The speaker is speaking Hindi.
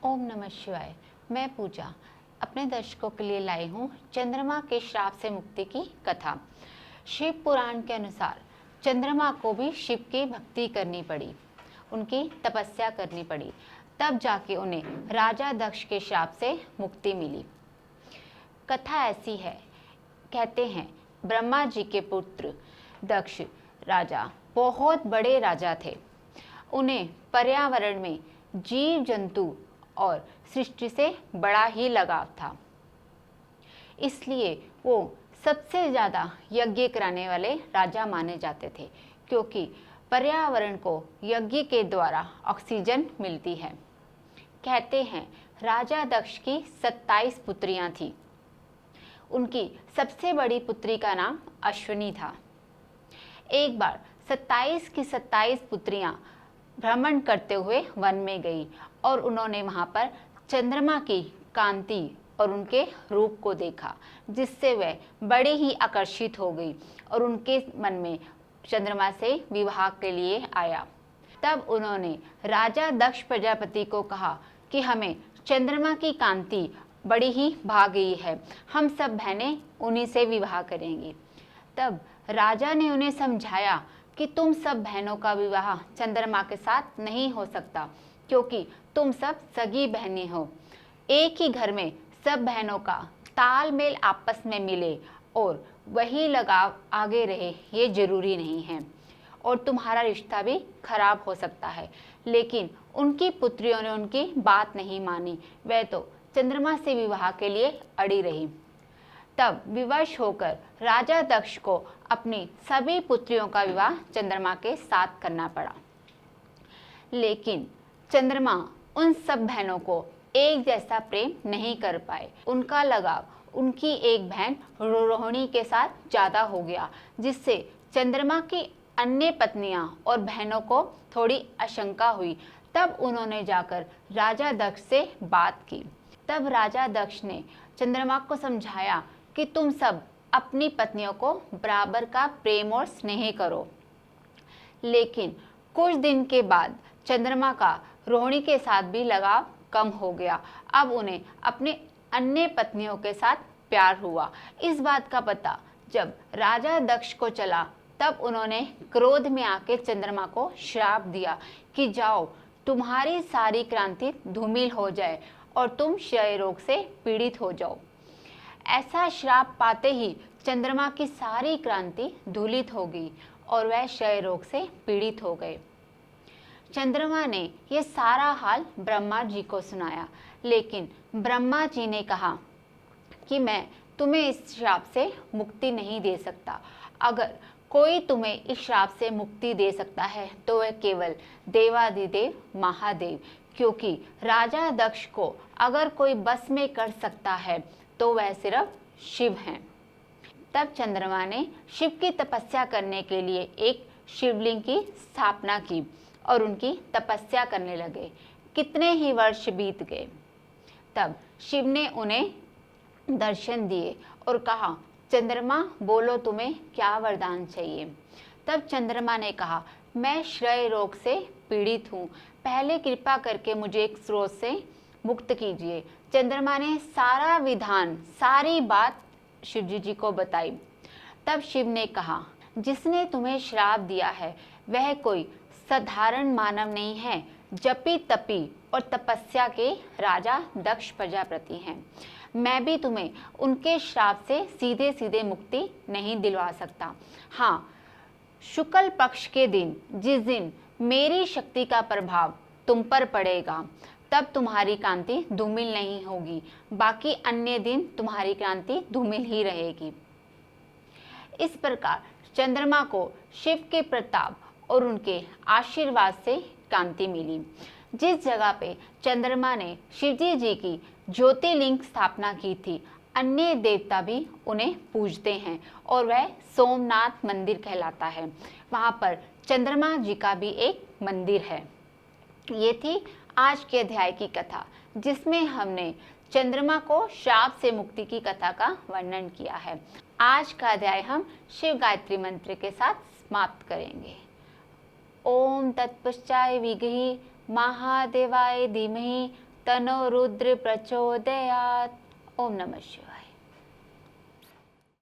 ओम नमः शिवाय। मैं पूजा अपने दर्शकों के लिए लाई हूँ चंद्रमा के श्राप से मुक्ति की कथा। शिव पुराण के अनुसार चंद्रमा को भी शिव की भक्ति करनी पड़ी, उनकी तपस्या करनी पड़ी, तब जाके उन्हें राजा दक्ष के श्राप से मुक्ति मिली। कथा ऐसी है, कहते हैं ब्रह्मा जी के पुत्र दक्ष राजा बहुत बड़े राजा थे। उन्हें पर्यावरण में जीव जंतु और सृष्टि से बड़ा ही लगाव था, इसलिए वो सबसे ज़्यादा यज्ञ कराने वाले राजा माने जाते थे, क्योंकि पर्यावरण को यज्ञ के द्वारा ऑक्सीजन मिलती है। कहते हैं राजा दक्ष की 27 पुत्रियां थीं। उनकी सबसे बड़ी पुत्री का नाम अश्विनी था। एक बार 27 की 27 पुत्रियां भ्रमण करते हुए वन में गई और उन्होंने वहां पर चंद्रमा की कांति और उनके रूप को देखा, जिससे वह बड़ी ही आकर्षित हो गई और उनके मन में चंद्रमा से विवाह के लिए आया। तब उन्होंने राजा दक्ष प्रजापति को कहा कि हमें चंद्रमा की कांति बड़ी ही भा गई है, हम सब बहनें उन्हीं से विवाह करेंगी। तब राजा ने उन्हें समझाया कि तुम सब बहनों का विवाह चंद्रमा के साथ नहीं हो सकता, क्योंकि तुम सब सगी बहनें हो। एक ही घर में सब बहनों का तालमेल आपस में मिले और वही लगाव आगे रहे, ये जरूरी नहीं है, और तुम्हारा रिश्ता भी खराब हो सकता है। लेकिन उनकी पुत्रियों ने उनकी बात नहीं मानी, वह तो चंद्रमा से विवाह के लिए अड़ी रही। तब विवश होकर राजा दक्ष को अपनी सभी पुत्रियों का विवाह चंद्रमा के साथ करना पड़ा। लेकिन चंद्रमा उन सब बहनों को एक जैसा प्रेम नहीं कर पाए। उनका लगाव उनकी एक बहन रोहिणी के साथ ज्यादा हो गया, जिससे चंद्रमा की अन्य पत्नियां और बहनों को थोड़ी आशंका हुई। तब उन्होंने जाकर राजा दक्ष से बात की। तब राजा दक्ष ने चंद्रमा को समझाया कि तुम सब अपनी पत्नियों को बराबर का प्रेम और स्नेह करो। लेकिन कुछ दिन के बाद चंद्रमा का रोहिणी के साथ भी लगाव कम हो गया। अब उन्हें अपने अन्य पत्नियों के साथ प्यार हुआ। इस बात का पता जब राजा दक्ष को चला, तब उन्होंने क्रोध में आके चंद्रमा को श्राप दिया कि जाओ, तुम्हारी सारी क्रांति धूमिल हो जाए और तुम क्षय रोग से पीड़ित हो जाओ। ऐसा श्राप पाते ही चंद्रमा की सारी क्रांति धूलित हो गई और वह क्षय रोग से पीड़ित हो गए। चंद्रमा ने यह सारा हाल ब्रह्मा जी को सुनाया, लेकिन ब्रह्मा जी ने कहा कि मैं तुम्हें इस श्राप से मुक्ति नहीं दे सकता। अगर कोई तुम्हें इस श्राप से मुक्ति दे सकता है तो वह केवल देवाधिदेव महादेव, क्योंकि राजा दक्ष को अगर कोई बस में कर सकता है तो वह सिर्फ शिव हैं। तब चंद्रमा ने शिव की तपस्या करने के लिए एक शिवलिंग की स्थापना की और उनकी तपस्या करने लगे। कितने ही वर्ष बीत गए। तब शिव ने उन्हें दर्शन दिए और कहा, चंद्रमा बोलो तुम्हें क्या वरदान चाहिए। तब चंद्रमा ने कहा, मैं क्षय रोग से पीड़ित हूँ, पहले कृपा करके मुझे एक स्रोत से मुक्त कीजिए। चंद्रमा ने सारा विधान, सारी बात शिव जी को बताई। तब शिव ने कहा, जिसने तुम्हें श्राप दिया है वह कोई साधारण मानव नहीं है, जपी तपी और तपस्या के राजा दक्ष प्रजापति हैं। मैं भी तुम्हें उनके श्राप से सीधे सीधे मुक्ति नहीं दिलवा सकता। हाँ, शुक्ल पक्ष के दिन, जिस दिन मेरी शक्ति का प्रभाव तुम पर पड़ेगा, तब तुम्हारी क्रांति धूमिल नहीं होगी, बाकी अन्य दिन तुम्हारी क्रांति धूमिल ही रहेगी। इस प्रकार चंद्रमा को शिव के प्रताप और उनके आशीर्वाद से क्रांति मिली। जिस जगह पे चंद्रमा ने शिवजी जी की ज्योतिर्लिंग स्थापना की थी, अन्य देवता भी उन्हें पूजते हैं और वह सोमनाथ मंदिर कहलाता है। वहाँ पर चंद्रमा जी का भी एक मंदिर है। ये थी आज के अध्याय की कथा, जिसमें हमने चंद्रमा को श्राप से मुक्ति की कथा का वर्णन किया है। आज का अध्याय हम शिव गायत्री मंत्र के साथ समाप्त करेंगे। ओम तत्पश्चाय विगहि महादेवाय धीमहि तनो रुद्र प्रचोदयात्। ओम नमः शिवाय।